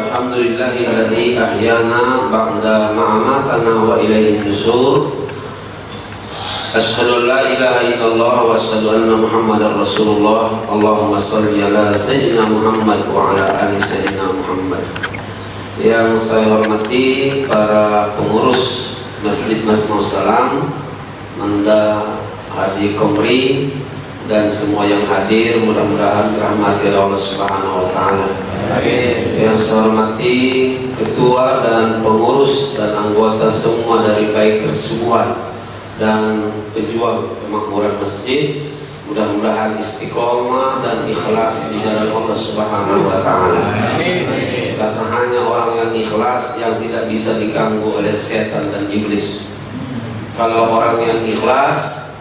Alhamdulillahilladzi ahyana ba'da ma'amatana wa ilaihi nusur. Asyhadu an la ilaha illallah wa asyhadu anna Muhammadar Rasulullah. Allahumma shalli ala sayyidina Muhammad wa ala ali sayyidina Muhammad. Yang saya hormati para pengurus Masjid Masmur Salam, Menda Haji Komri, dan semua yang hadir, mudah-mudahan dirahmati oleh Allah Subhanahu wa taala. Yang saya hormati ketua dan pengurus dan anggota semua dari baik Persubuhan dan pejuang kemakmuran masjid, mudah-mudahan istiqomah dan ikhlas di jalan Allah Subhanahu wa taala. Karena hanya orang yang ikhlas yang tidak bisa diganggu oleh setan dan iblis. Kalau orang yang ikhlas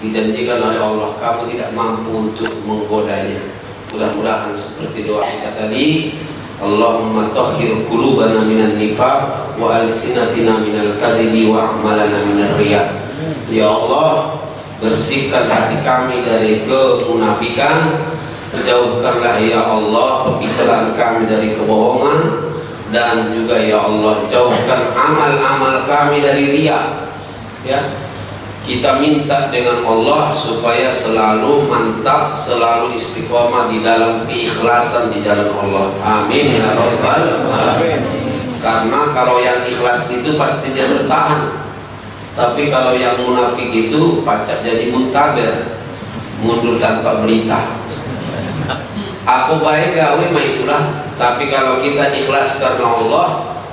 dijanjikan oleh Allah, kamu tidak mampu untuk menggodanya. Mudah-mudahan seperti doa kita tadi, Allahumma tahhir qulubana minan nifaq wa alsinatina minal kadhibi wa a'malana minar riya. Ya Allah, bersihkan hati kami dari kemunafikan, jauhkanlah ya Allah pembicaraan kami dari kebohongan, dan juga ya Allah jauhkan amal-amal kami dari riya. Ya, kita minta dengan Allah supaya selalu mantap, selalu istiqomah di dalam keikhlasan di jalan Allah. Amin ya rabbal alamin. Karena kalau yang ikhlas itu pasti dia bertahan. Tapi kalau yang munafik itu pacak jadi muntaber, mundur tanpa berita. Aku baik gawe mah itulah. Tapi kalau kita ikhlas karena Allah,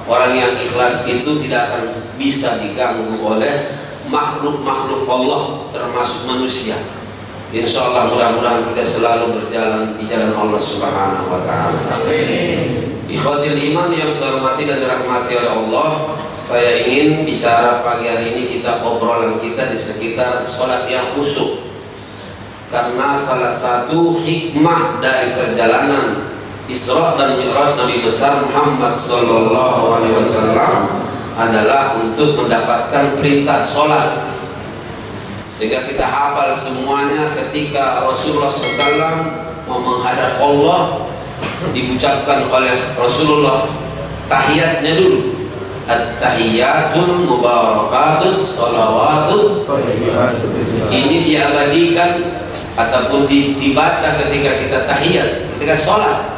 orang yang ikhlas itu tidak akan bisa diganggu oleh makhluk-makhluk Allah, termasuk manusia. Insya Allah mudah-mudahan kita selalu berjalan di jalan Allah Subhanahu wa taala. Ikhwatil iman yang saya hormati dan dirahmati oleh Allah, saya ingin bicara pagi hari ini kita obrolan kita di sekitar sholat yang khusyuk. Karena salah satu hikmah dari perjalanan Isra dan Mi'raj Nabi besar Muhammad sallallahu alaihi wasallam adalah untuk mendapatkan perintah sholat, sehingga kita hafal semuanya. Ketika Rasulullah SAW mau menghadap Allah, diucapkan oleh Rasulullah tahiyatnya dulu, at-tahiyatul mubarakatus sholawatut. Ini diabadikan ataupun dibaca ketika kita tahiyat, ketika sholat.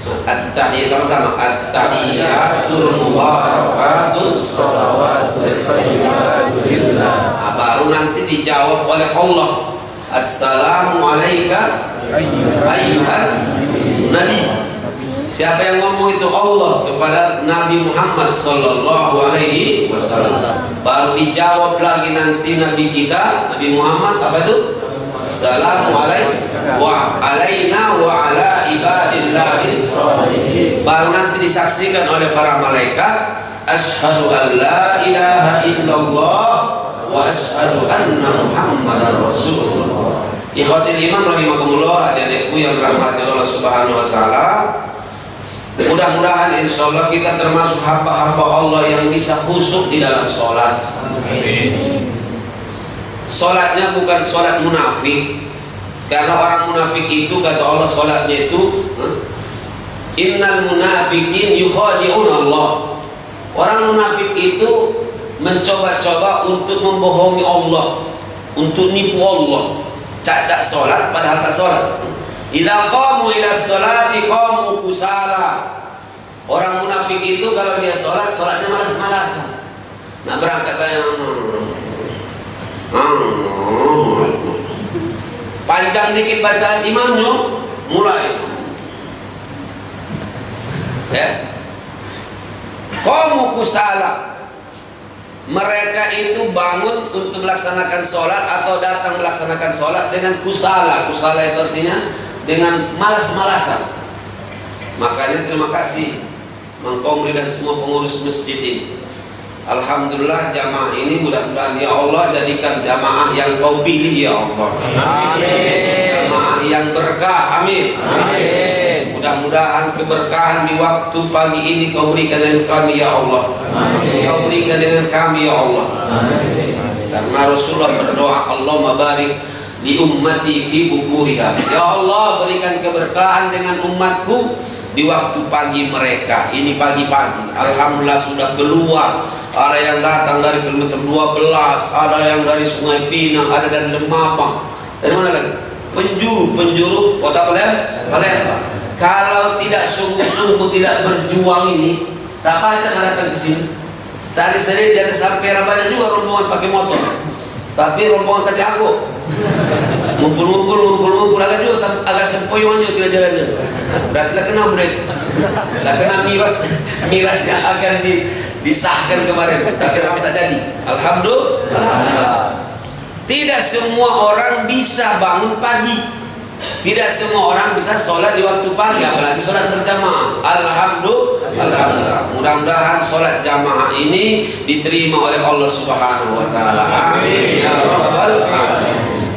At-tahiyat sama-sama, at-tahiyatul mubarakatus sholawatut thayyibatu lillah. Baru nanti dijawab oleh Allah, assalamu alayka ayyuhan nabi. Siapa yang ngomong itu? Allah kepada Nabi Muhammad sallallahu alaihi wasallam. Baru dijawab lagi nanti Nabi kita, Nabi Muhammad, apa itu? Assalamu alaikum wa alaina wa ala ibadillahis sholihin. Baru nanti disaksikan oleh para malaikat, asyhadu an la ilaha illallah wa asyhadu anna muhammadar rasulullah. Ikhwatil iman rahimakumullah, adik-adikku yang dirahmati Allah Subhanahu wa taala. Mudah-mudahan insyaallah kita termasuk hamba-hamba Allah yang bisa khusyuk di dalam sholat. Amin. Sholatnya bukan sholat munafik, karena orang munafik itu kata Allah sholatnya itu innal munafikin yukhadi'un Allah. Orang munafik itu mencoba-coba untuk membohongi Allah, untuk nipu Allah, cacak sholat padahal tak sholat. Idza qamu ila sholati qamu kusala. Orang munafik itu kalau dia sholat, sholatnya malas-malasan. Nah berangkat panjang dikit bacaan imamnya, mulai ya qamu kusala. Mereka itu bangun untuk melaksanakan sholat atau datang melaksanakan sholat dengan kusala. Kusala itu artinya dengan malas-malasan. Makanya terima kasih Mang Komri dan semua pengurus masjid ini. Alhamdulillah jamaah ini mudah-mudahan ya Allah jadikan jamaah yang kau pilih ya Allah. Amin. Jamaah yang berkah. Amin. Amin. Mudah-mudahan keberkahan di waktu pagi ini kau berikan dengan kami ya Allah. Amin. Kau berikan dengan kami ya Allah. Amin. Karena Rasulullah berdoa, Allahumma barik li ummati fi bukuriha. Ya Allah, berikan keberkahan dengan umatku di waktu pagi mereka. Ini pagi-pagi, alhamdulillah sudah keluar. Ada yang datang dari kilometer 12, ada yang dari Sungai Pinang, ada dari Lemapang. Dari mana lagi? Penjuru kota Palembang. Kalau tidak sungguh-sungguh tidak berjuang ini, tak pacak datang ke sini. Tadi sering dari sampai banyak juga rombongan pakai motor, tapi rombongan Kacago ngumpul agak juga agak sempoyongan juga tidak jalannya. Berarti tak kena mudah itu, tak kena miras yang akan disahkan kemarin, tapi tak jadi. Alhamdulillah. Tidak semua orang bisa bangun pagi. Tidak semua orang bisa sholat di waktu pagi, apalagi sholat berjamaah. Alhamdulillah. Mudah-mudahan sholat jamaah ini diterima oleh Allah Subhanahu wa Ta'ala. Amin ya rabbal alamin.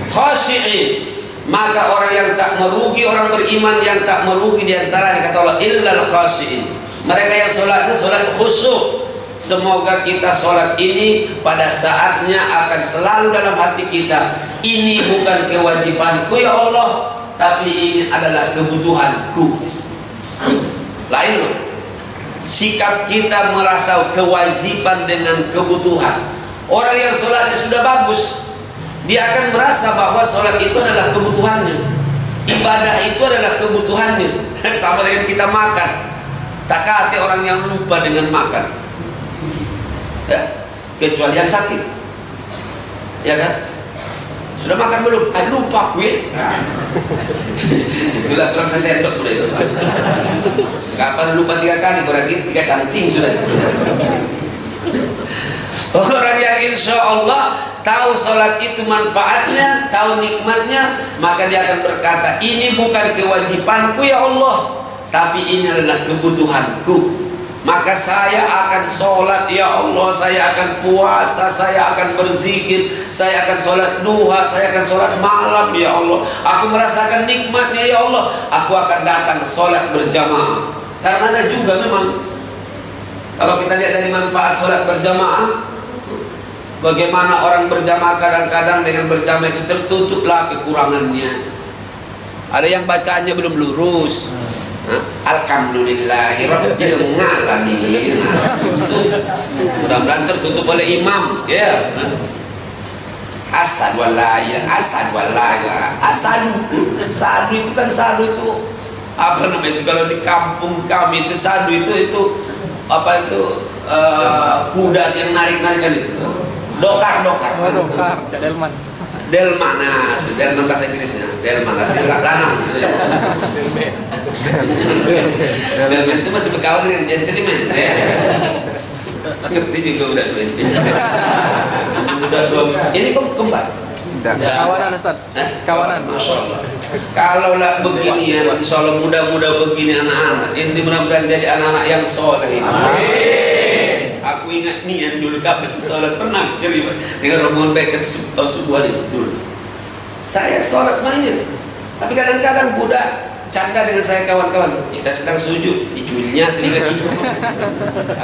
Khashi'in, maka orang yang tak merugi, orang beriman yang tak merugi di antara kata Allah illal khashi'in. Mereka yang sholatnya sholat khusyuk. Semoga kita sholat ini pada saatnya akan selalu dalam hati kita. Ini bukan kewajibanku ya Allah, tapi ini adalah kebutuhanku. Lain loh. Sikap kita merasa kewajiban dengan kebutuhan. Orang yang sholatnya sudah bagus, dia akan merasa bahwa sholat itu adalah kebutuhannya, ibadah itu adalah kebutuhannya. Sama dengan kita makan. Tak kata orang yang lupa dengan makan, ya, kecuali yang sakit, ya kan? Sudah makan belum? Lupa gue. Itulah kurang saya sendok udah itu. Kapan lupa 3 kali, berarti 3 canting sudah. Orang yang insya Allah tahu sholat itu manfaatnya, tahu nikmatnya, maka dia akan berkata, ini bukan kewajibanku ya Allah, tapi ini adalah kebutuhanku. Maka saya akan sholat ya Allah, saya akan puasa, saya akan berzikir, saya akan sholat duha, saya akan sholat malam ya Allah. Aku merasakan nikmatnya ya Allah, aku akan datang sholat berjamaah. Karena ada juga memang, kalau kita lihat dari manfaat sholat berjamaah, bagaimana orang berjamaah kadang-kadang dengan berjamaah itu tertutuplah kekurangannya. Ada yang bacaannya belum lurus. Alhamdulillahirabbil alamin. Mudah-mudahan tertutup oleh imam, ya. Asad wallahi, asad wallahi. Sadu itu kan sadu itu apa namanya itu kalau di kampung kami itu sadu itu apa itu kuda yang narik-narikan itu. Dokar. Delman, nah, Delman bahasa Inggrisnya. Delman artinya lanang. Delman itu masih berkawan dengan gentleman, ya. Ngerti juga udah duit. Udah ini kembar. Kawanan Ustaz. Kawanan. Masya Allah. Kalau lah begini ya, insya Allah muda-muda begini anak-anak. Ini mudah-mudahan jadi anak-anak yang soleh. Amin. Aku ingat niat dulu kapan sholat pernah cerita dengan rombongan baik subuh dulu. Saya sholat main, tapi kadang-kadang budak canda dengan saya kawan-kawan. Kita sedang sujud, dicuilnya telinga kita.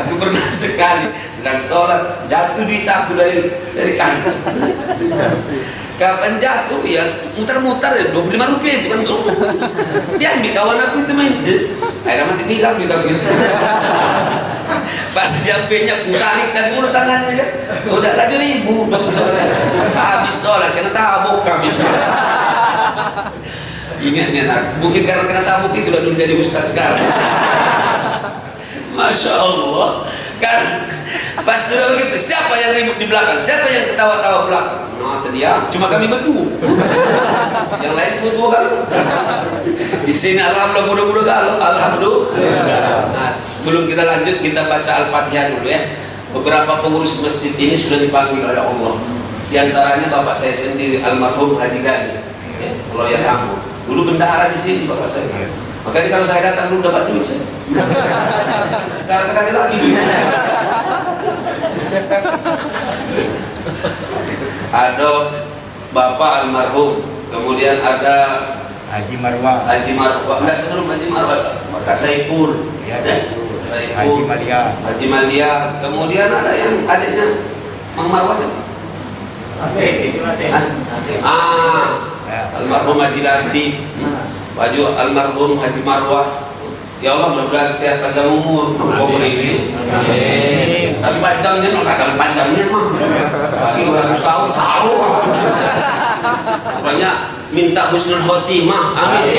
Aku pernah sekali sedang sholat jatuh duit aku dari kanan. Kapan jatuh ya muter-muter ya 25 rupiah itu kan. Dia ambil kawan aku itu main. Akhirnya mati hilang gitu. Pas jampenya tarik dulu tangannya kan. Udah lagi ribu habis sholat kena tabuk kami. Ingatnya nak, mungkin karena kena tabuk itu udah dulu jadi ustaz sekarang. Masya Allah. Kan pas sudah begitu, siapa yang ribut di belakang? Siapa yang ketawa-tawa belakang? Nah, dia cuma kami berdua. Yang lain tua-tua kan. Di sini alhamdulillah mudah-mudahan galau. Alhamdulillah. Nah, sebelum kita lanjut kita baca Al-Fatihah dulu ya. Beberapa pengurus masjid ini sudah dipanggil oleh Allah. Di antaranya bapak saya sendiri almarhum Haji Gani. Ya, Allah yarhamhu. Dulu bendahara di sini bapak saya. Makanya kalau saya datang dulu dapat duit saya. Sekarang terkali lagi duit. Ada bapak almarhum, kemudian ada Haji Marwah. Enggak sebelum Haji Marwah, Kak Saiful, Ya, Saiful, Haji Malia. Kemudian ada yang adiknya Mang Marwah siapa? almarhum Haji Latif, baju almarhum Haji Marwah. Ya Allah, mudah-mudahan sehat panjang umur. Kubur ini. Tapi panjangnya nggak akan panjangnya mah. Lagi 200 tahun sahur. Makanya minta husnul khotimah. Amin.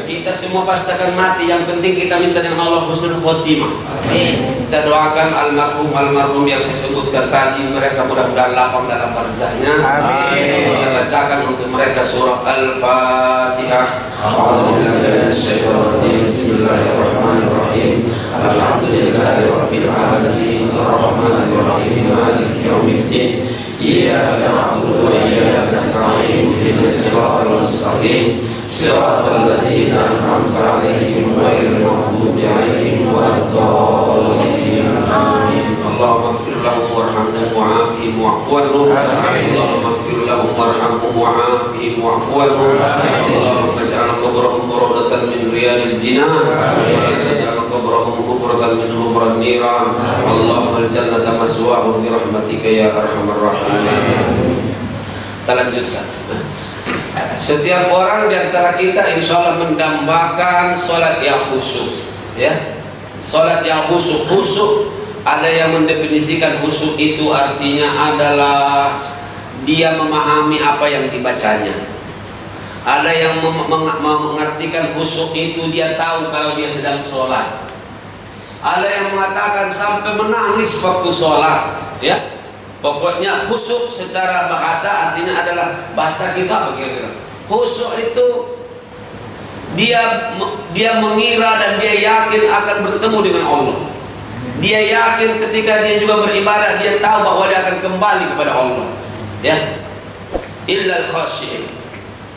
Kita semua pasti akan mati. Yang penting kita minta dengan Allah husnul khotimah. Amin. Kita doakan almarhum yang saya sebutkan tadi, mereka mudah-mudahan lapang dalam barzahnya. Amin. Kita bacakan untuk mereka surah Al-Fatihah. Bismillahirrahmanirrahim. Alhamdulillahirabbil alamin. Arrahmanirrahim. Maliki yaumiddin. Iyyaka na'budu wa iyyaka nasta'in. Ihdinas siratal mustaqim. Siratal ladzina an'amta 'alaihim ghairil maghdubi 'alaihim waladdallin. Amin. Allahumma ighfir lahum warhamhum wa'afihim wa'fu anhum. Allahumma ighfir lahum warhamhum wa'afihim wa'fu anhum. Allahumma ij'al qabrahum rawdatan min riyadil jinan wa la taj'al qabrahum hubratan min hubran niran. Allahumma al-jannata maswahum bi rahmatika ya arhamar rahimin. Kita lanjutkan. Setiap orang di antara kita insya Allah mendambakan sholat yang khusyuk, ya. Sholat yang khusyuk. Ada yang mendefinisikan khusyuk itu artinya adalah dia memahami apa yang dibacanya. Ada yang mengartikan khusyuk itu dia tahu kalau dia sedang sholat. Ada yang mengatakan sampai menangis waktu sholat, ya. Pokoknya khusyuk secara bahasa artinya adalah bahasa kita begitu. Khusyuk itu dia mengira dan dia yakin akan bertemu dengan Allah. Dia yakin ketika dia juga beribadah, dia tahu bahwa dia akan kembali kepada Allah. Ya. Illal khasyi'in.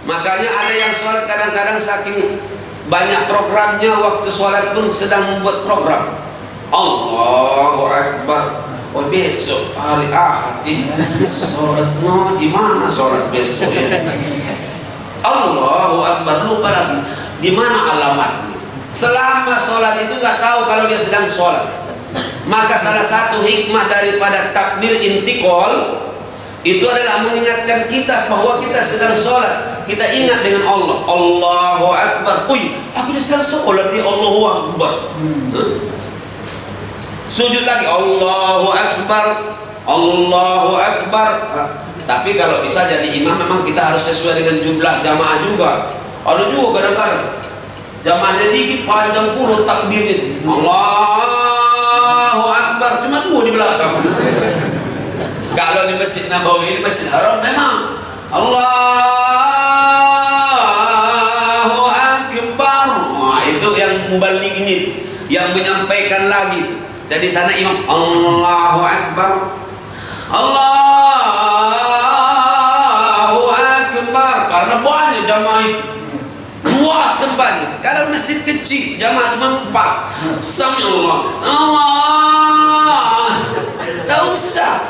Makanya ada yang sholat kadang-kadang saking banyak programnya, waktu sholat pun sedang membuat program. Allahu Akbar. Oh, besok hari Ahad sholat. No, di mana sholat besok ya? Allahu Akbar, lupa lagi di mana alamatnya. Selama sholat itu nggak tahu kalau dia sedang sholat. Maka salah satu hikmah daripada takbir intikal itu adalah mengingatkan kita bahwa kita sedang sholat. Kita ingat dengan Allah. Allahu Akbar. Aku sedang sholat ya Allahu Akbar. Sujud lagi Allahu Akbar. Allahu Akbar. Tapi kalau bisa jadi imam memang kita harus sesuai dengan jumlah jamaah juga. Ada juga kadang-kadang jamaahnya dikit panjang puluh takbir itu. Allahu Akbar cuma 2 di belakang. Kalau di Masjid Nabawi, di Masjid Haram memang Allahu Akbar. Wah, itu yang mubalighin itu, yang menyampaikan lagi. Jadi sana imam Allahu Akbar. Allahu Akbar. Karena banyak jamaah itu. Luas tempatnya. Kalau masjid kecil, jamaah cuma 4. Sami Allah. Tak usah.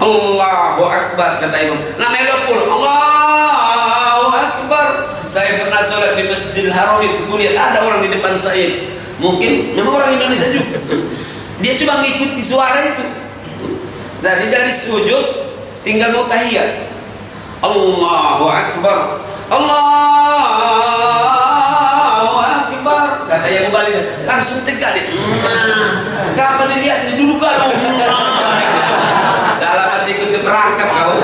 Allahu Akbar kata imam. Nah melopul Allahu Akbar. Saya pernah sholat di Masjidil Haram itu, lihat ada orang di depan saya. Mungkin memang orang Indonesia juga. Dia cuma mengikuti suara itu. Dari sujud tinggal mau tahiyat. Allahu Akbar. Allahu Akbar. Kata yang balik langsung tegak dia. Kapan dilihat dulu garu. Dalam hati ikut berangkat kau.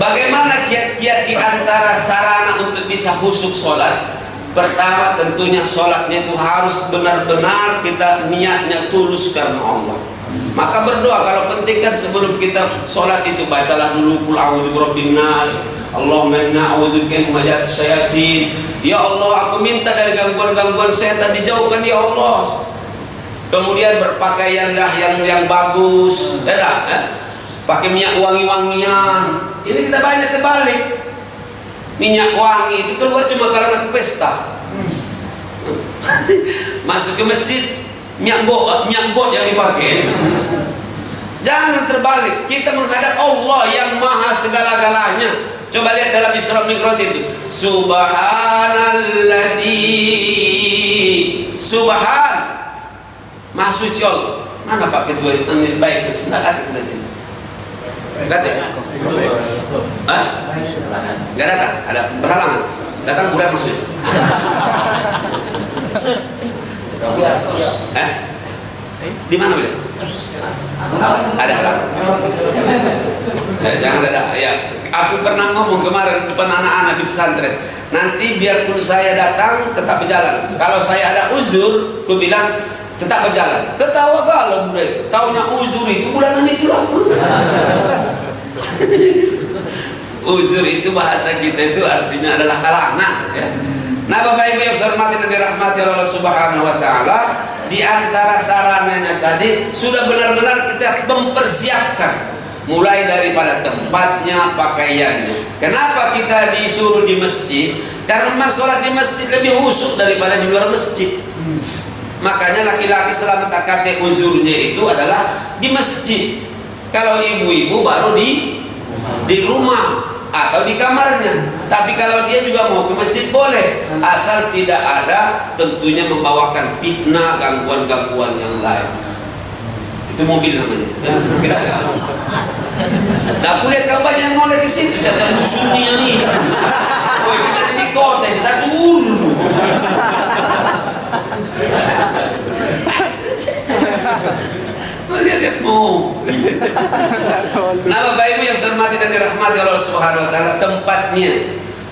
Bagaimana kiat-kiat di antara sarana untuk bisa khusyuk sholat? Pertama tentunya sholatnya itu harus benar-benar kita niatnya tulus karena Allah. Maka berdoa kalau penting kan sebelum kita sholat itu bacalah dulu Qul a'udzu birabbin nas. Allahumma inna a'udzubika min majatis syayatin. Ya Allah, aku minta dari gangguan-gangguan setan dijauhkan ya Allah. Kemudian berpakaianlah yang bagus, pakai minyak wangi-wangian. Ini kita banyak terbalik. Minyak wangi itu keluar cuma kalau nak pesta. Masuk ke masjid minyak got yang dipakai. Jangan terbalik. Kita menghadap Allah yang maha segala-galanya. Coba lihat dalam Isra Mi'raj itu. Subhanalladzi. Subhan. Maha suci Allah. Mana Pak Ketua itu baik. Silakan kita cerita. Ganti. Hah? Nggak datang? Ada berhalangan? Datang bulan maksudnya? Di mana boleh? Ada halangan. Jangan ada. Ya, aku pernah ngomong kemarin depan anak-anak di pesantren. Nanti biarpun saya datang tetap berjalan. Kalau saya ada uzur, aku bilang tetap berjalan. Ketawa galau budak itu. Taunya uzur itu bulanan itu lama. Uzur itu bahasa kita itu artinya adalah halangan. Ya. Nah, Bapak Ibu yang saya hormati dan dirahmati Allah Subhanahu Wa Taala, di antara sarananya tadi sudah benar-benar kita mempersiapkan, mulai daripada tempatnya, pakaiannya. Kenapa kita disuruh di masjid? Karena sholat di masjid lebih khusyuk daripada di luar masjid. Makanya laki-laki selamat akad uzurnya itu adalah di masjid. Kalau ibu-ibu baru di rumah atau di kamarnya. Tapi kalau dia juga mau ke masjid boleh, asal tidak ada tentunya membawakan fitnah, gangguan-gangguan yang lain. Itu mobil namanya. Tidak ada. Nah, aku lihat kampanye yang mau ke situ, cacat dusunnya nih. Woi, kita jadi kota di satu ulu. Lihat mau. Nah, Bapak Ibu yang saya hormati dan dirahmati Allah Subhanahu Wa Taala, tempatnya,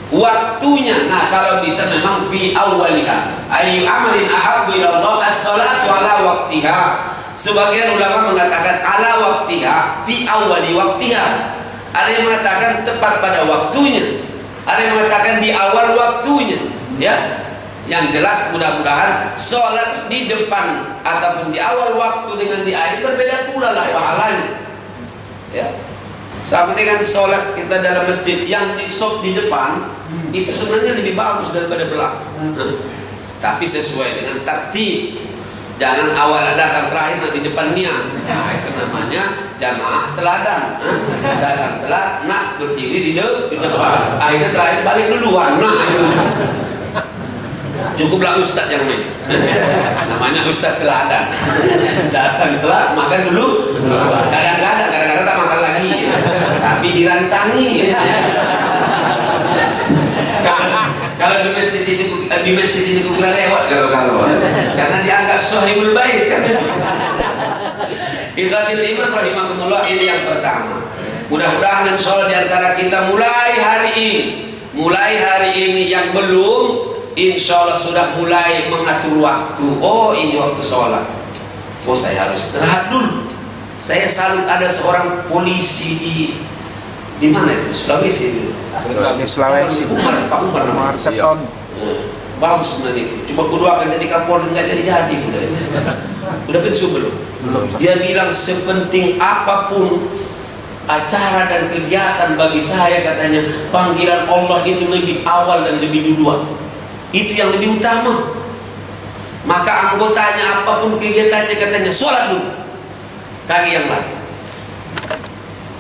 waktunya. Nah, kalau bisa memang fi awwaliha. Ayu amalin ahabbu ila Allah as-salatu ala waqtiha. Sebagian ulama mengatakan ala waqtiha fi awwali waqtiha. Ada yang mengatakan tepat pada waktunya. Ada yang mengatakan di awal waktunya. Ya. Yang jelas mudah-mudahan sholat di depan ataupun di awal waktu dengan di akhir berbeda pula lah pahalanya. Ya. Sama dengan sholat kita dalam masjid yang di depan itu sebenarnya lebih bagus daripada belakang. Tapi sesuai dengan tertib. Jangan awal datang terakhir di depan niat. Nah, itu namanya jamaah teladan. Datang telat, nak berdiri di depan. Akhirnya terakhir balik duluan. Nah, itu. Cukuplah ustaz yang main. Namanya ustaz teladan. Datang telat, makan dulu. Kadang-kadang tak makan lagi. Tapi dirantangi. Kalau di masjid ini kurang lewat kalau karena dianggap sahibul bait kan. Ikhwatul iman rahimakumullah, ini yang pertama. Mudah-mudahan insyaallah di antara kita mulai hari ini yang belum, insyaallah sudah mulai mengatur waktu. Oh, ini waktu sholat. Oh, saya harus istirahat dulu. Saya salut ada seorang polisi di mana itu? Sulawesi dulu. Sulawesi. Pak Umar namanya. Bagus sebenarnya itu. Coba kudoakan jadi Kapolri, nggak jadi udah pensiun belum? Dia bilang sepenting apapun acara dan kegiatan bagi saya, katanya panggilan Allah itu lebih awal dan lebih duluan. Itu yang lebih utama. Maka anggotanya apapun kegiatannya, katanya sholat dulu, kaki yang lain.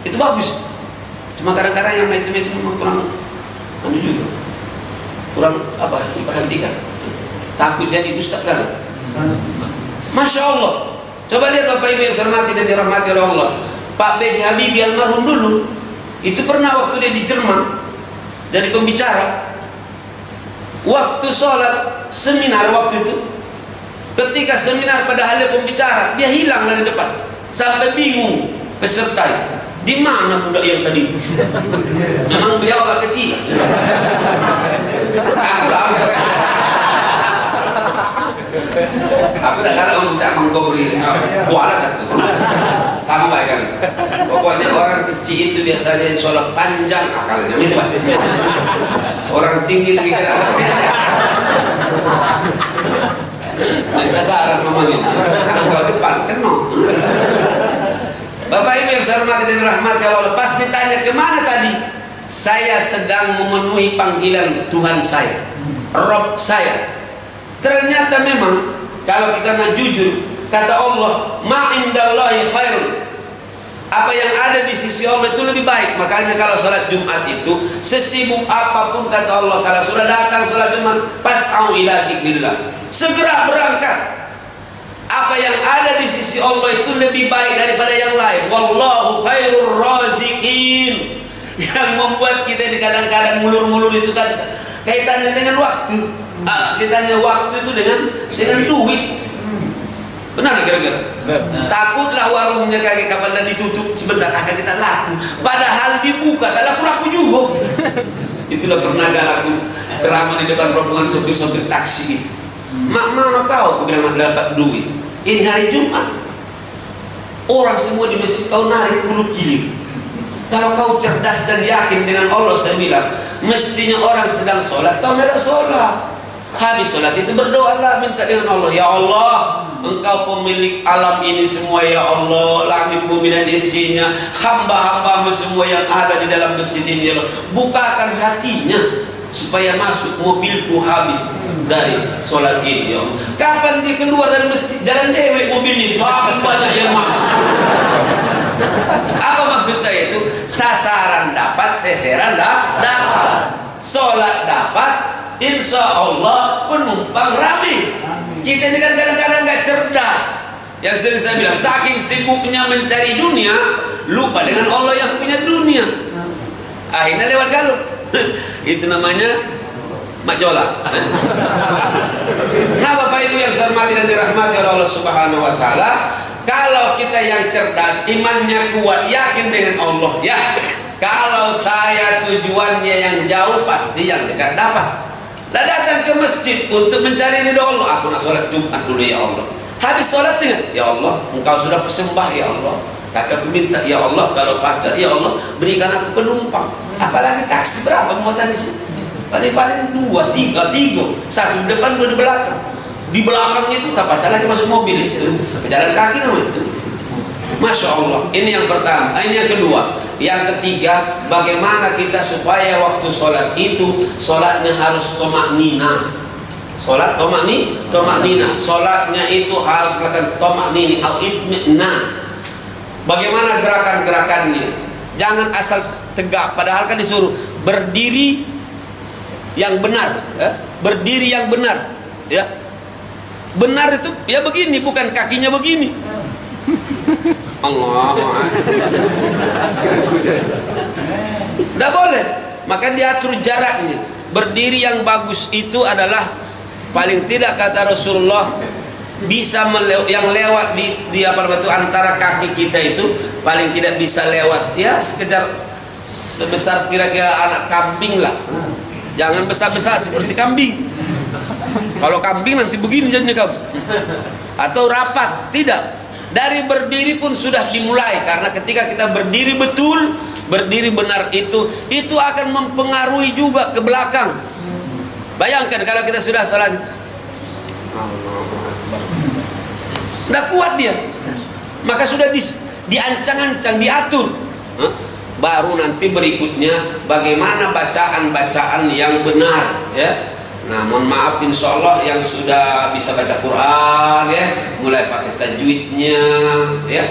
Itu bagus. Cuma kadang-kadang yang macam-macam memang kurang diperhatikan. Takut jadi ustaz kan. Masya Allah. Coba lihat Bapak Ibu yang saya hormati dan dirahmati oleh Allah. Pak B.J. Habibie almarhum dulu itu pernah waktu dia di Jerman jadi pembicara. Waktu sholat seminar waktu itu, ketika seminar padahal dia pembicara, dia hilang dari depan sampai bingung peserta. Di mana budak yang tadi? Memang beliau agak kecil. Aku dah kata orang cak mengkobri kuala tak? Sampai kan. Pokoknya orang kecil itu biasanya sholat panjang akalnya. Itu Pak. Orang tinggi lagi kan agak pendek. Bisa saran ngomongin. Aku kau depan kena. Bapak Ibu yang saya hormati dan rahmati Allah, pas ditanya kemana tadi, saya sedang memenuhi panggilan Tuhan saya, Rob saya. Ternyata memang kalau kita nak jujur, kata Allah, ma indallahi khairun. Apa yang ada di sisi Allah itu lebih baik. Makanya kalau sholat Jumat itu sesibuk apapun, kata Allah, kalau sudah datang sholat Jumat, pas'au ila dzikrillah, segera berangkat Apa yang ada di sisi Allah itu lebih baik daripada yang lain. Wallahu khairur raziqin. Yang membuat kita ini kadang-kadang mulur-mulur itu kan kaitannya dengan waktu. Kaitannya waktu itu dengan duit. Benar kira-kira? Takutlah warungnya kaki kapan dan ditutup sebentar akan kita laku. Padahal dibuka tak laku-laku juga. Itulah pernah aku ceramah di depan rombongan sopir-sopir taksi itu. Mak kau bilang dapat duit. Ini hari Jumat. Orang semua di masjid kau narik bulu kilir. Kalau kau cerdas dan yakin dengan Allah, saya bilang, mestinya orang sedang sholat, kau tidak sholat. Habis sholat itu berdoalah, minta dengan Allah, ya Allah, Engkau pemilik alam ini semua, ya Allah, langit bumi dan isinya, hamba-hambamu semua yang ada di dalam masjid ini, ya Allah, bukakan hatinya supaya masuk mobilku habis dari sholat ini, ya Allah. Kapan dia keluar dari masjid, jalan dewek mobil ini, semakin banyak yang masuk. Apa maksud saya itu? Sasaran dapat, seseran dapat, sholat dapat, insya Allah penumpang ramai. Kita ini kan kadang-kadang nggak cerdas. Yang sering saya bilang, saking sibuknya mencari dunia, lupa dengan Allah yang punya dunia. Akhirnya lewat galur. Itu namanya majolas. Nah Bapak Ibu yang saya hormati dan dirahmati oleh Allah Subhanahu Wa Taala, kalau kita yang cerdas, imannya kuat, yakin dengan Allah, ya. Kalau saya tujuannya yang jauh, pasti yang dekat dapat. Lah datang ke masjid untuk mencari ridho Allah. Aku nak sholat Jumat dulu ya Allah. Habis sholat dengan, ya Allah, Engkau sudah persembah ya Allah. Tapi aku minta ya Allah, kalau pacar ya Allah, berikan aku penumpang. Apalagi taksi berapa muatan di sini? Paling-paling 2, 3, satu di depan, 2 di belakang. Di belakangnya itu tak pacar lagi masuk mobil itu. Pejalan kaki namanya itu. Masya Allah. Ini yang pertama. Ini yang kedua. Yang ketiga, bagaimana kita supaya waktu sholat itu sholatnya harus tomaknina. Sholat tomaknina. Sholatnya itu harus melakukan tomaknina al itmi'na. Bagaimana gerakan-gerakannya? Jangan asal tegak. Padahal kan disuruh berdiri yang benar. Berdiri yang benar. Ya. Benar itu ya begini, bukan kakinya begini. Allah. Tidak boleh. Maka diatur jaraknya. Berdiri yang bagus itu adalah paling tidak kata Rasulullah bisa yang lewat di apa namanya itu antara kaki kita itu paling tidak bisa lewat ya sekedar sebesar kira-kira anak kambing lah. Jangan besar-besar seperti kambing. Kalau kambing nanti begini jadinya kamu. Atau rapat, tidak. Dari berdiri pun sudah dimulai, karena ketika kita berdiri betul, berdiri benar itu akan mempengaruhi juga ke belakang. Bayangkan kalau kita sudah salat, tidak kuat dia, maka sudah diancang-ancang, diatur. Baru nanti berikutnya bagaimana bacaan-bacaan yang benar, ya. Nah, mohon maaf, insya Allah yang sudah bisa baca Quran, ya, mulai pakai tajwidnya, ya.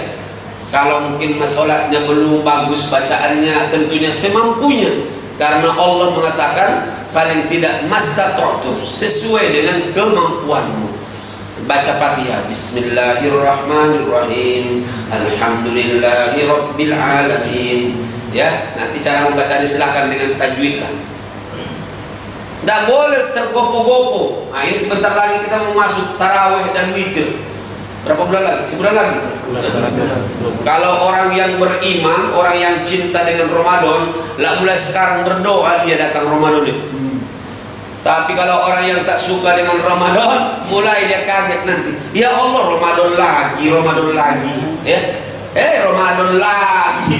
Kalau mungkin sholatnya belum bagus bacaannya, tentunya semampunya, karena Allah mengatakan paling tidak mastata'tum, sesuai dengan kemampuanmu. Baca Fatihah, Bismillahirrahmanirrahim, Alhamdulillahirabbil alamin. Ya, nanti cara membacanya silakan dengan tajwid lah. Tidak boleh tergopo-gopo. Nah, ini sebentar lagi kita mau masuk tarawih dan witir. Berapa bulan lagi? Sebulan lagi. Kalau orang yang beriman, orang yang cinta dengan Ramadan, lah mulai sekarang berdoa dia datang Ramadan itu. Tapi kalau orang yang tak suka dengan Ramadan, mulai dia kaget nanti. Ya Allah, Ramadan lagi, ya. Ramadan lagi,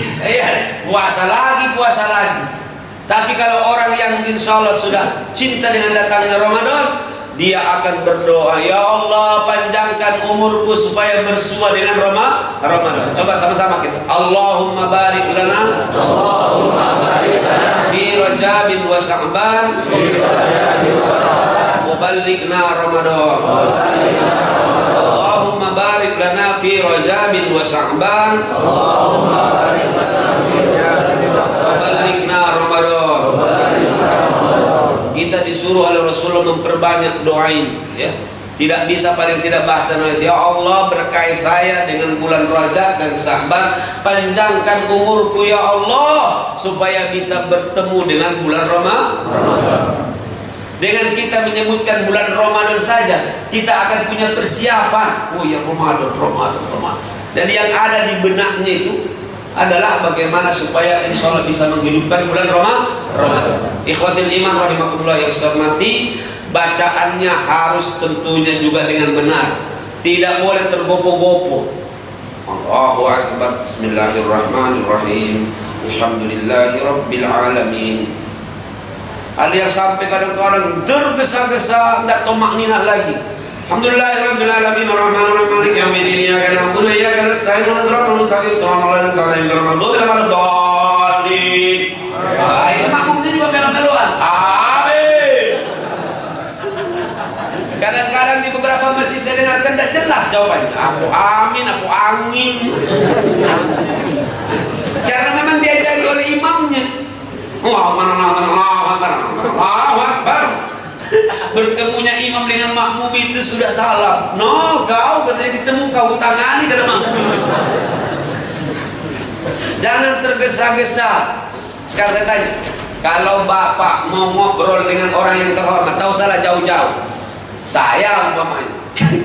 puasa lagi. Tapi kalau orang yang insya Allah sudah cinta dengan datangnya Ramadan, dia akan berdoa, ya Allah, panjangkan umurku supaya bersua dengan Ramadan. Coba sama-sama kita. Allahumma barik lana fi Rajabin wa Sya'ban wa ballighna Ramadan. Allahumma barik lana fi Rajabin wa Sya'ban Balikna Ramadan. Kita disuruh oleh Rasulullah memperbanyak doain, ya. Tidak bisa paling tidak bahasa Indonesia. Ya Allah, berkahi saya dengan bulan Rajab dan Sya'ban, panjangkan umurku ya Allah supaya bisa bertemu dengan bulan Ramadan. Dengan kita menyebutkan bulan Ramadan saja, kita akan punya persiapan. Oh ya, Ramadan. Dan yang ada di benaknya itu adalah bagaimana supaya insya Allah bisa menghidupkan bulan Ramadan. Ikhwatil iman rahimakumullah yang saya hormati, bacaannya harus tentunya juga dengan benar, tidak boleh tergopoh-gopoh. Allahu Akbar, Bismillahirrahmanirrahim, Alhamdulillahi Rabbil Alamin. Ada yang sampai kadang-kadang tergesa-gesa, tidak tahu maknina lagi. Alhamdulillahirabbil alamin arrahmanirrahim maliki yaumiddin iyyaka na'budu wa iyyaka nasta'in ihdinas siratal mustaqim siratal ladzina an'amta 'alaihim ghairil maghdubi 'alaihim waladdallin. Ini makmumnya juga melo-meloan. Amin. Kadang-kadang di beberapa masjid saya dengarkan tidak jelas jawabannya. Aku amin, aku angin. Karena memang diajari oleh imamnya. Allahu Akbar. Bertemunya imam dengan makmum itu sudah salah. No, kau katanya ditemu, kau tangani kata makmum. Jangan tergesa-gesa. Sekarang saya tanya, kalau bapak mau ngobrol dengan orang yang terhormat, tahu salah jauh-jauh. Saya umpamanya,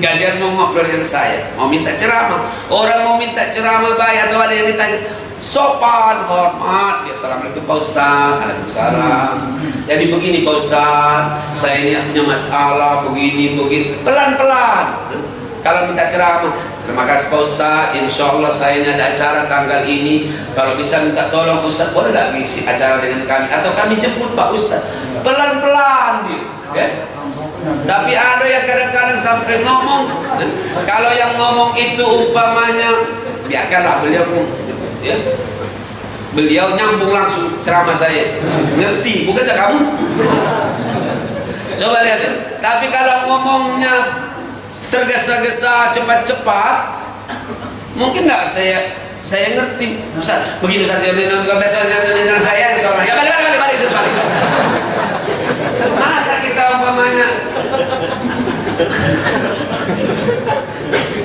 kalian mau ngobrol dengan saya, mau minta ceramah. Orang mau minta ceramah baik atau ada yang ditanya, sopan, hormat, ya assalamualaikum Pak Ustaz, waalaikumsalam. Jadi begini Pak Ustaz, saya ini punya masalah begini, pelan-pelan. Kalau minta ceramah, terima kasih Pak Ustaz, insya Allah saya ini ada acara tanggal ini, kalau bisa minta tolong Ustaz, boleh nggak ngisi acara dengan kami, atau kami jemput Pak Ustaz. Pelan-pelan gitu, ya. Tapi ada yang kadang-kadang sampai ngomong, kalau yang ngomong itu umpamanya, biarkanlah beliau, ya, beliau nyambung langsung ceramah saya, ngerti, bukan kamu? Coba lihat ya. Tapi kalau ngomongnya tergesa-gesa, cepat-cepat, mungkin nggak saya ngerti. Ustaz, begini Ustaz, besok saya, ya balik. Masa kita umpamanya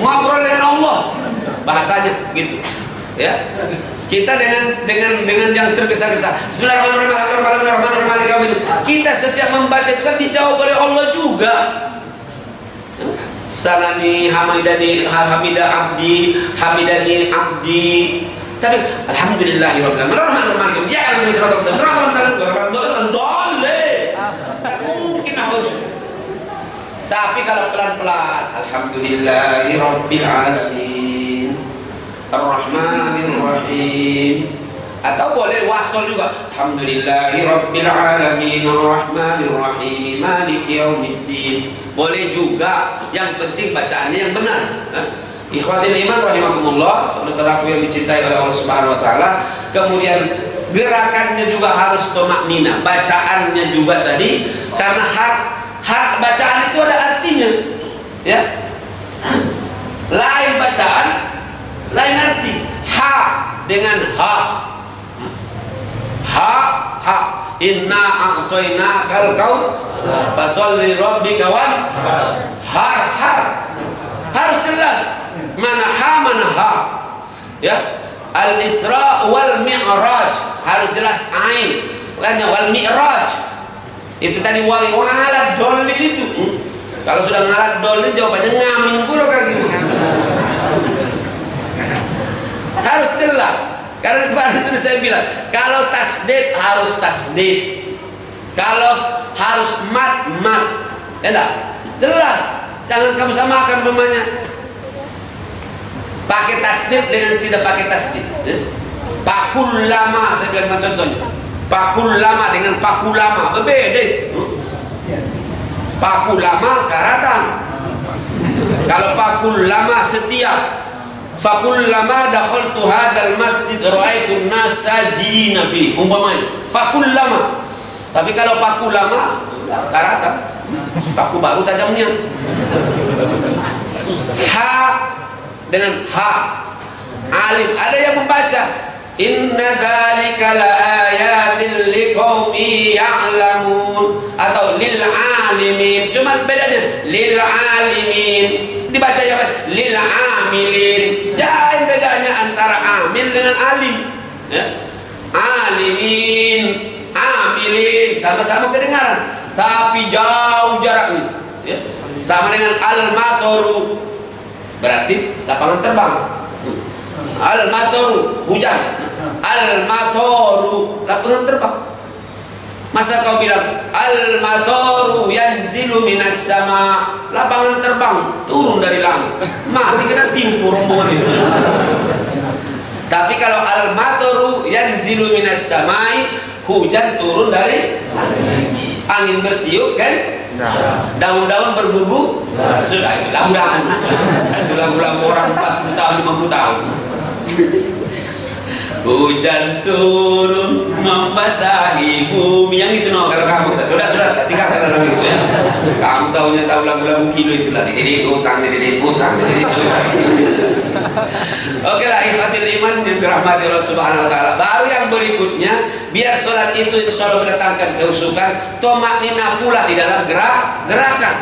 ngobrol dengan Allah, bahasanya gitu, ya. Kita dengan yang tergesa-gesa. Bismillahirrahmanirrahim. Kita setiap membaca itu kan dijawab oleh Allah juga. Sanani hamidani abdi. Tapi alhamdulillahirabbil alamin. Ya Allah, mungkin harus. Tapi kalau pelan-pelan, alhamdulillahirabbil alamin. Ar-Rahmanir-Rahim. Atau boleh wasol juga. Alhamdulillahirabbil alamin ar-Rahmanir-Rahim maliki yaumiddin. Boleh juga. Yang penting bacaannya yang benar. Ikhwatil iman rahimakumullah, saudara-saudaraku yang dicintai oleh Allah Subhanahu wa taala. Kemudian gerakannya juga harus tumaknina. Bacaannya juga tadi, karena hak bacaan itu ada artinya. Ya. Lain bacaan, lain arti. Ha dengan ha. Ha. Inna a'tainakal kautsar fasholli rabbika wan har. Harus jelas mana ha. Ya. Al-Isra wal Mi'raj harus jelas ain. Bukannya wal Mi'raj. Itu tadi walad dolin itu. Kalau sudah ngalat dolin jawabannya ngamin pura kaki. Harus jelas. Karena kemarin sudah saya bilang, kalau tasdid harus tasdid, kalau harus mat, ya enggak? Jelas. Jangan kamu samakan pemanya pakai tasdid dengan tidak pakai tasdid. Pakul lama, saya bilang contohnya. Pakul lama dengan pakul lama berbeda itu. Pakul lama karatan. Kalau pakul lama setia. Fakullama dakhaltu hadzal masjid ra'aitu an-nas sajidina fi. Umpamanya fakullama. Tapi kalau pakullama karatan. Paku baru tajamnya. Ha dengan ha. Alif. Ada yang membaca inna dzalika laayatin liqaumin ya'lamun atau lil alimin, cuman bedanya lil alimin dibaca ya lil amilin. Jangan bedanya antara amil dengan alim ya. Alimin, amilin sama-sama kedengaran tapi jauh jaraknya ya. Sama dengan al-matoru berarti lapangan terbang, al-matoru hujan, al-matoru lapangan terbang. Masa kau bilang al-matoru yanzilu minas sama, lapangan terbang turun dari langit, mati kena timpu rombongan itu. Tapi kalau al-matoru yanzilu minas samai, hujan turun dari angin bertiup kan, daun-daun bergugur, sudah itu lagu-lagu. Itu lagu-lagu orang 40 tahun 50 tahun. Hujan turun membasahi bumi, yang itu no. Kalau kamu sudah tinggalkan dalam itu ya. Kamu tahu lagu-lagu kilo itulah, didi utang. Oke lah, ikhwatul iman dirahmati Allah Subhanahu wa taala. Baru yang berikutnya, biar sholat itu insyaallah mendatangkan kehusukan, tomaknina pula di dalam gerakan.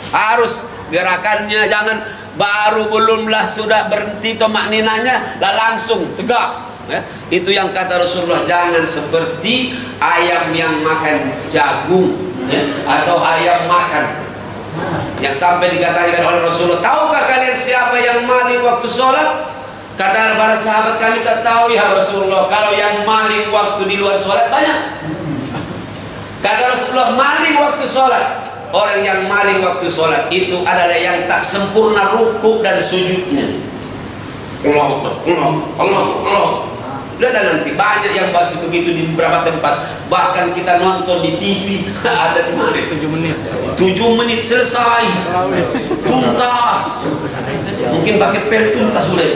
Harus gerakannya jangan baru belumlah sudah berhenti tomakninanya lah langsung tegak. Ya, itu yang kata Rasulullah, jangan seperti ayam yang makan jagung ya, atau ayam makan. Yang sampai dikatakan oleh Rasulullah, tahukah kalian siapa yang maling waktu sholat? Kata para sahabat, kami tak tahu ya Rasulullah. Kalau yang maling waktu di luar sholat banyak. Kata Rasulullah, maling waktu sholat, orang yang maling waktu sholat itu adalah yang tak sempurna rukuk dan sujudnya. Allah. Udah nanti banyak yang bahas begitu di beberapa tempat. Bahkan kita nonton di TV ada di mana? 7 menit. 7 menit selesai. Tuntas. Mungkin pakai pel tuntas mulai.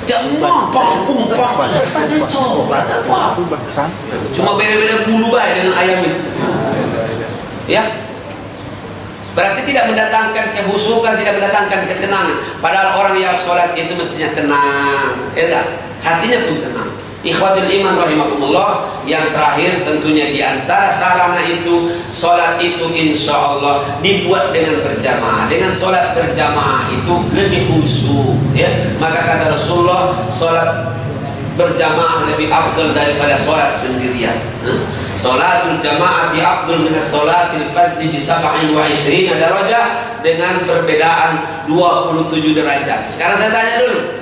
Jangan pang. So, cuma beda-beda bulu baik dengan ayam itu. Ya. Berarti tidak mendatangkan kehusukan, tidak mendatangkan ketenangan. Padahal orang yang sholat itu mestinya tenang, hatinya pun tenang. Ikhwatul iman rahimakumullah. Yang terakhir tentunya di antara sarana itu, sholat itu insya Allah dibuat dengan berjamaah. Dengan sholat berjamaah itu lebih khusyuk ya. Maka kata Rasulullah, sholat berjamaah lebih afdal daripada sholat sendirian. Sholatul jama'ati afdal min sholatil fardhi bi 27 darajah, dengan perbedaan 27 derajat. Sekarang saya tanya dulu,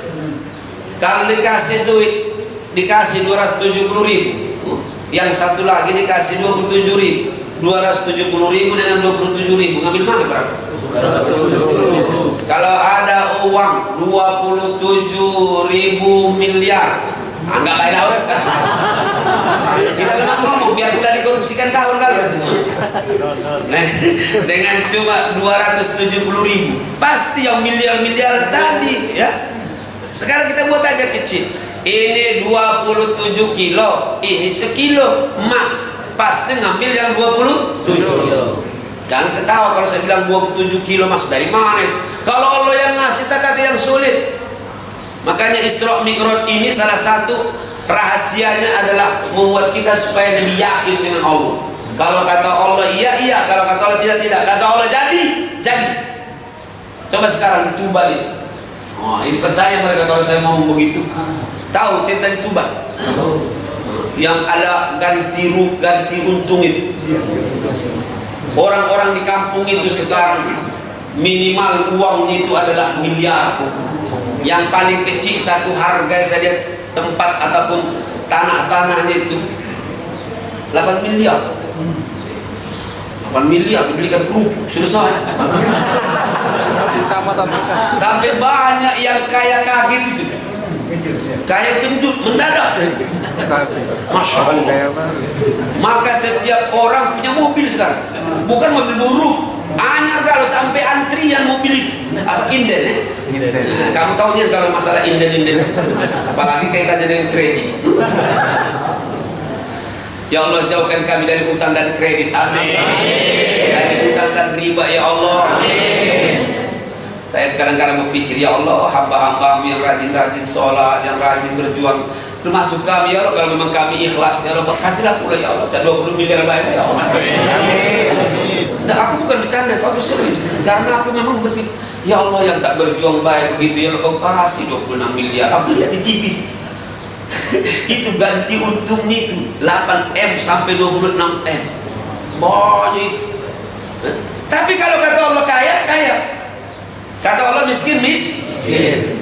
kalau dikasih duit, dikasih 270.000, yang satu lagi dikasih 27.000, 270.000 dengan 27.000, ngambil mana berapa? Kalau ada uang 27.000 miliar, anggap baik lah. Kita memang ngomong biar tidak dikorupsikan kawan-kawan. Nah, dengan cuma 270.000, pasti yang miliar-miliar tadi ya. Sekarang kita buat aja kecil. Ini 27 kilo, ini sekilo emas, pasti ngambil yang 27. Jangan ketawa kalau saya bilang 27 kilo emas, dari mana? Kalau Allah yang ngasih, tak kata yang sulit. Makanya Isra Mi'raj ini salah satu rahasianya adalah membuat kita supaya lebih yakin dengan Allah. Kalau kata Allah iya, kalau kata Allah tidak. Kata Allah jadi. Coba sekarang di Tuban itu. Oh, ini percaya mereka kalau saya ngomong begitu. Tahu cerita di Tuban? Yang ada ganti untung itu. Orang-orang di kampung itu sekarang minimal uangnya itu adalah miliar. Yang paling kecil satu harga saya lihat tempat ataupun tanahnya itu 8 miliar. 8 miliar dibelikan kerupuk, selesai. Sampai banyak yang kaya kaget itu, kaya kejut mendadak. Masya Allah. Maka setiap orang punya mobil sekarang, bukan mobil buruk. Hanya kalau sampai antrian mobil itu inden ya. Nah, kamu tahunya kalau masalah inden apalagi kaitannya dengan kredit. Ya Allah, jauhkan kami dari utang dan kredit, amin. Dari utang dan riba ya Allah, amin. Saya kadang-kadang berpikir, ya Allah, hamba-hambamu yang rajin sholat, yang rajin berjuang termasuk kami ya Allah. Kalau memang kami ikhlas ya Allah, kasihlah pula ya Allah 20 miliar banyak ya Allah. Nah, aku bukan bercanda, tapi serius. Karena aku memang berpikir, ya Allah yang tak berjuang baik begitu ya Allah, kau kasih 26 miliar. Aku lihat di TV itu ganti untungnya itu 8M sampai 26M, banyak itu. Tapi kalau kata Allah kaya, kaya. Kata Allah miskin.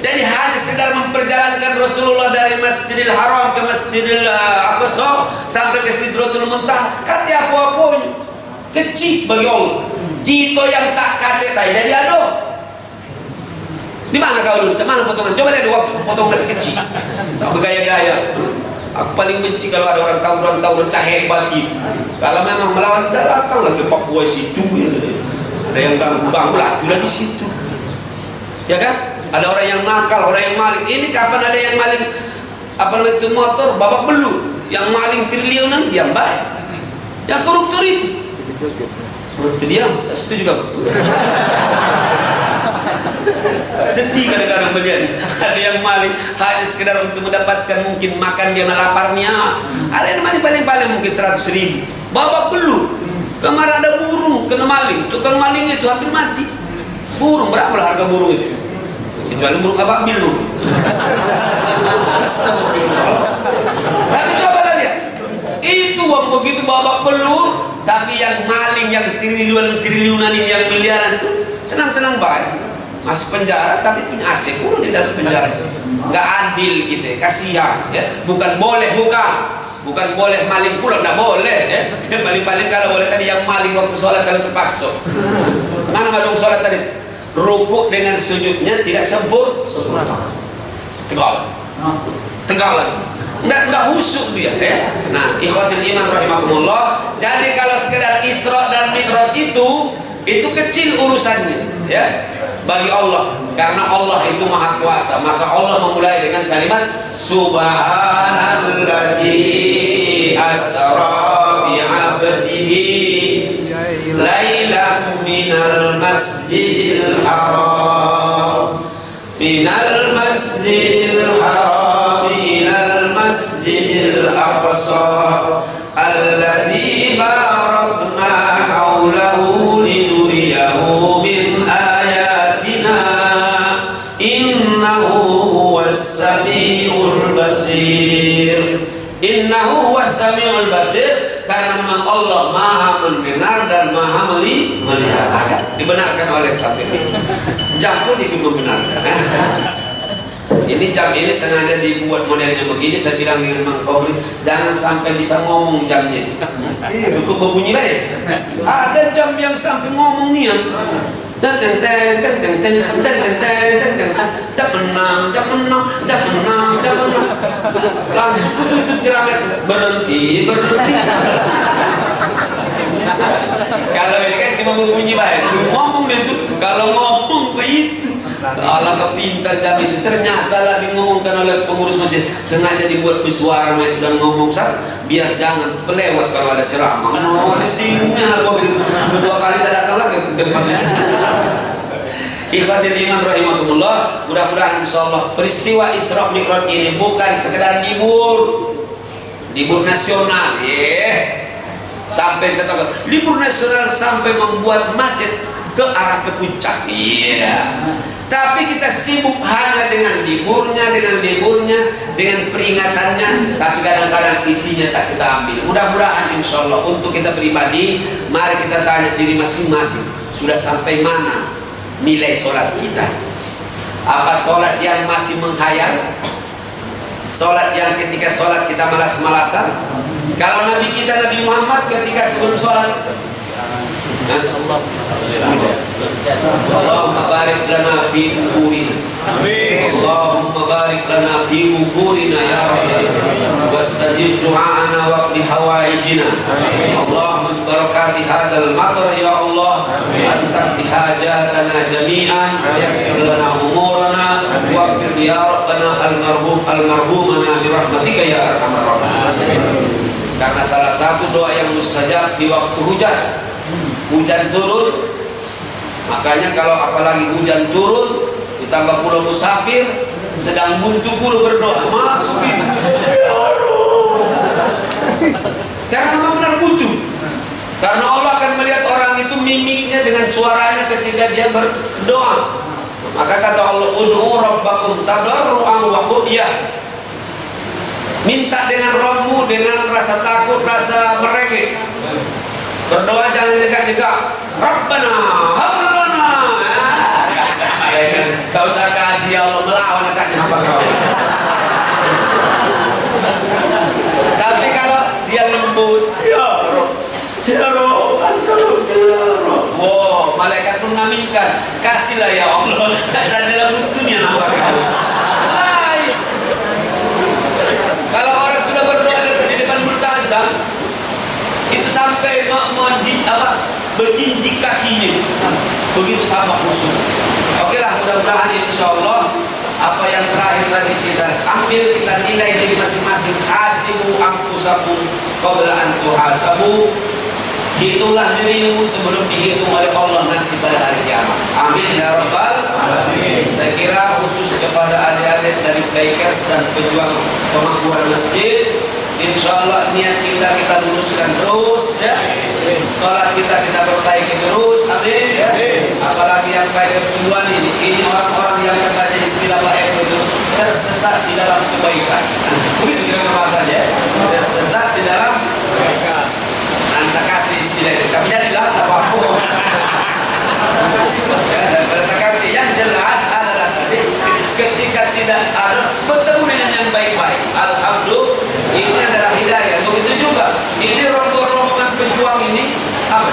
Jadi hanya sekedar memperjalankan Rasulullah dari Masjidil Haram ke Masjidil Aqsa sampai ke Sidratul Muntaha, kata apa-apanya kecil bagi Allah. Kita yang tak kata jadi aduh. Di mana kau dulu? Mana potongan? Coba lihat waktu potong nasi kecil. Bergaya-gaya. Aku paling benci kalau ada orang tawuran hebat gitu. Kalau memang melawan, datanglah ke Papua situ. Ada yang ganggu lah, sudah di situ. Ya kan? Ada orang yang nakal, orang yang maling. Ini kapan ada yang maling apa namanya itu motor babak belur, yang maling triliunan diam baik. Yang koruptor itu diam, setuju juga. Sedih kadang-kadang melihat ada yang maling hanya sekedar untuk mendapatkan mungkin makan dia melaparnya. Ada yang maling paling mungkin 100.000 babak belur. Kemarin ada burung kena maling, tukang malingnya itu hampir mati. Burung berapa lah harga burung itu? Kecuali burung ababil mungkin. Tapi coba lihat, itu uang begitu babak belur, tapi yang maling yang triliunan ini, yang miliaran itu tenang baik. Masuk penjara tapi punya AC pun di dalam penjara. Nggak adil gitu ya, kasihan ya. Bukan boleh maling pula, nggak boleh ya. Paling kalau boleh tadi yang maling waktu sholat kalau terpaksa. Mana madung sholat tadi? Rukuk dengan sujudnya tidak sempurna. Tegalan. Nggak husuk dia ya. Nah, ikhwatul iman rahimakumullah. Jadi kalau sekedar Isra dan Mi'raj itu kecil urusannya ya bagi Allah, karena Allah itu maha kuasa. Maka Allah memulai dengan kalimat subhanalladzi asra bi 'abdihi lailan minal masjidil haram ilal masjidil aqsa alladzi barakna haulahu linuriyahu min ayatina innahu huwas samiul basir. Innahu huwas samiul basir, karena memang Allah maha mendengar dan maha melihat. Dibenarkan oleh sampai jam pun ikut membenarkan. Ini jam ini sengaja dibuat modelnya begini. Saya bilang dengan Mang Kobri, jangan sampai bisa ngomong jamnya. Cukup berbunyi baik. Ada jam yang sampai ngomong nih ya. Jam 6. Langsung itu ceramah berhenti. Kalau ini kan cuma berbunyi baik. Ngomong dia tuh, kalau ngomong begitu. Allah kepintar jam itu, ternyata lagi ngomongkan oleh pengurus masjid, sengaja dibuat bersuara itu dan ngomong biar jangan pelewat kalau ada ceramah. Ada singgungnya kedua kali tidak datang lagi ke tempat itu. Ikhwatul iman rahimakumullah, mudah-mudahan insyaallah peristiwa Isra Mi'raj ini bukan sekedar libur nasional sampai katakan libur nasional sampai membuat macet ke arah ke puncak. Tapi kita sibuk hanya dengan liburnya, dengan peringatannya, tapi kadang-kadang isinya tak kita ambil. Mudah-mudahan insya Allah untuk kita pribadi, mari kita tanya diri masing-masing, sudah sampai mana nilai sholat kita? Apa sholat yang masih menghayal? Sholat yang ketika sholat kita malas-malasan? Kalau Nabi kita Nabi Muhammad ketika sebelum sholat, Allahumma barik lana fi quburina. Allahumma barik lana fi quburina ya Rabbi. Wastajib du'ana wa qdi hawaijina. Allahumma barakati hadzal matar ya Allah. Anta hajatana jami'an wa yassir lana umurana waghfir ya rabbana al-marhumana bi rahmatika ya arhamar rahimin. Karena salah satu doa yang mustajab di waktu hujan turun, makanya kalau apalagi hujan turun ditambah pula musafir, sedang buntu pula berdoa, masukin. Ya Allah. Karena memang benar buntu. Karena Allah akan melihat orang itu mimiknya dengan suaranya ketika dia berdoa. Maka kata Allah, ud'u rabbakum tadarru'an wa khufyah. Minta dengan Rabbmu dengan rasa takut, rasa merengek. Berdoa jangan jegak-jegak. Rabbana hab lana. Gak usah kasih ya Allah, melawan acaknya apa kau. Tapi kalau dia lembut, ya Rabb, ya Rabb, ya Rabb. Wow, malaikat pun mengaminkan. Kasihlah ya Allah. Jadilah butuhnya nama kau. Kalau orang sudah berdoa di depan multazam, itu sampai berjinjik kakinya, begitu sama khusyuk. Oke lah, mudah-mudahan insya Allah apa yang terakhir tadi kita ambil, kita nilai diri masing-masing. Hasibu anfusakum qabla an tuhasabu. Hitunglah dirimu sebelum dihitung oleh Allah nanti pada hari kiamat. Amin ya rabbal alamin. Saya kira khusus kepada adik-adik dari Bikers dan pejuang pemakmuran masjid, insya Allah niat kita luruskan terus ya. Sholat kita perbaiki terus. Amin ya. Apalagi yang Bikers semua ini orang-orang yang katanya istilah Pak Eko itu tersesat di dalam kebaikan. Begitu kira-kira bahasanya, tersesat di dalam kebaikan. Antakati istilah itu, tapi jadilah apa-apa. Ya, dan bertakati yang jelas adalah tadi ketika tidak ada bertemu dengan yang baik-baik, alhamdulillah ini adalah hidayah. Begitu juga ini rombongan pejuang ini apa?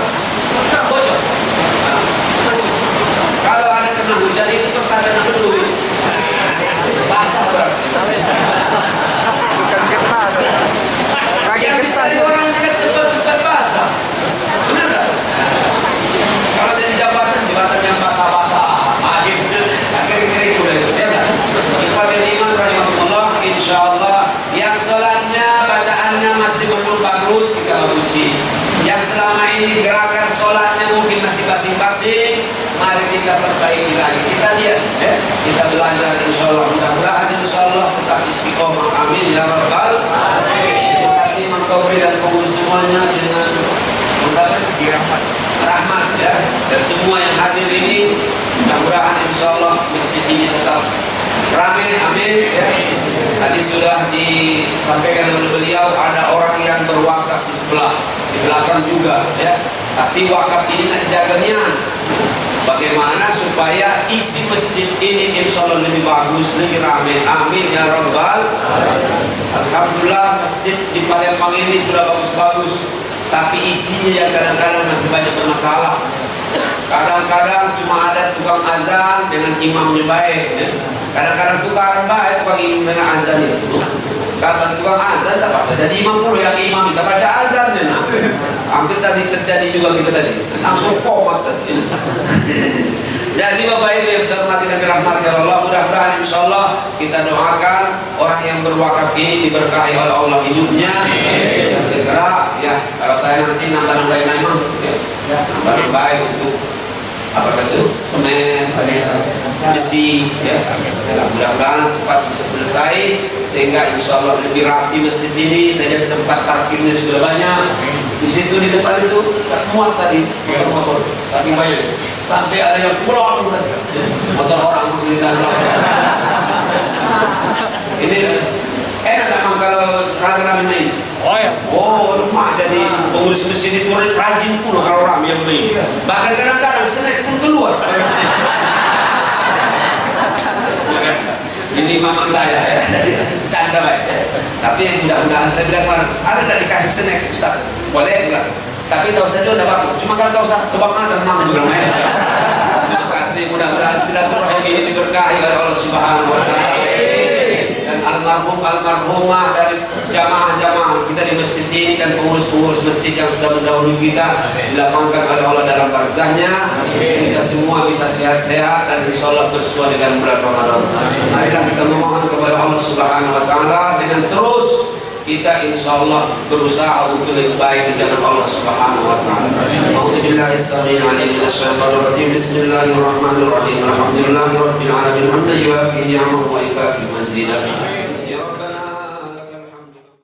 Bocor. Kalau ada kena hujan itu pertanda kedua basah berarti. Bukan kita. Yang dicari orang dekat tempat basah. Benar tak? Kalau jadi jabatan yang basah-basah, akhirnya itu ya kan? Ikhwatul iman rahimahullah, insyaallah yang sholatnya bacaannya masih belum bagus kita bagusi. Yang selama ini gerakan sholatnya mungkin masih basing-basing, mari kita perbaiki lagi. Kita lihat ya, kita belajar insyaallah. Mudah-mudahan insyaallah tetap istiqomah. Amin ya rabbal alamin. Imam Kauri dan pengurus semuanya dengan rahmat ya, dan semua yang hadir ini mudah-mudahan insyaallah masjid ini tetap ramai. Amin ya. Tadi sudah disampaikan oleh beliau ada orang yang berwakaf di sebelah, di belakang juga ya, tapi wakaf ini nak jaganya bagaimana supaya isi masjid ini insyaallah lebih bagus, lebih ramai. Amin ya rabbal alamin. Alhamdulillah masjid di Palembang ini sudah bagus-bagus, tapi isinya yang kadang-kadang masih banyak bermasalah. Kadang-kadang cuma ada tukang azan dengan imamnya baik ya. Kadang-kadang tukang baik tukang imam dengan azan itu. Kata tukang azan tak pasal jadi imam pula yang imam kita baca azan ya. Nah. Hampir tadi terjadi juga kita tadi. Langsung komat tadi. Jadi Bapak Ibu yang saya hormati dan dirahmati Allah, mudah-mudahan insyaallah kita doakan orang yang berwakaf ini diberkahi oleh Allah hidupnya. Bisa segera ya, kalau saya nanti nambah-nambahin imam ya. Nambah-nambahin untuk apa itu? Semen, besi ya. Mudah-mudahan cepat bisa selesai sehingga insyaallah lebih rapi masjid ini. Saya lihat tempat parkirnya sudah banyak. Di situ di depan itu tak muat tadi motor-motor saking banyak. Sampai ada yang pulang motor orang muslim sana. Ini enak memang kalau rame-rame main. Oh ya. Oh, rumah jadi pengurus masjid itu rajin pula kalau rame yang main. Bahkan kadang-kadang snack pun keluar. Ini memang saya ya, canda baik ya. Tapi mudah-mudahan saya bilang kemarin ada tidak dikasih snack Ustaz? Boleh bilang. Tapi tahu saja udah bagus. Cuma kalau tahu sah tebak mata memang juga main. Terima kasih, mudah-mudahan silaturahim ini diberkahi oleh Allah Subhanahu wa taala. Dan almarhumah dari jamaah-jamaah kita di masjid ini dan pengurus-pengurus masjid yang sudah mendahului kita dilapangkan oleh Allah dalam barzahnya. Kita semua bisa sehat-sehat dan insyaallah bersua dengan bulan Ramadan. Marilah kita memohon kepada Allah Subhanahu wa taala dengan terus kita insya Allah berusaha untuk lebih baik di jalan Allah Subhanahu wa taala. A'udzubillahi as-sami'il 'alim minasyaitonir rajim. Bismillahirrahmanirrahim. Alhamdulillahirabbil alamin. Hamdan yuwafi ni'amahu wa yukafi mazidah.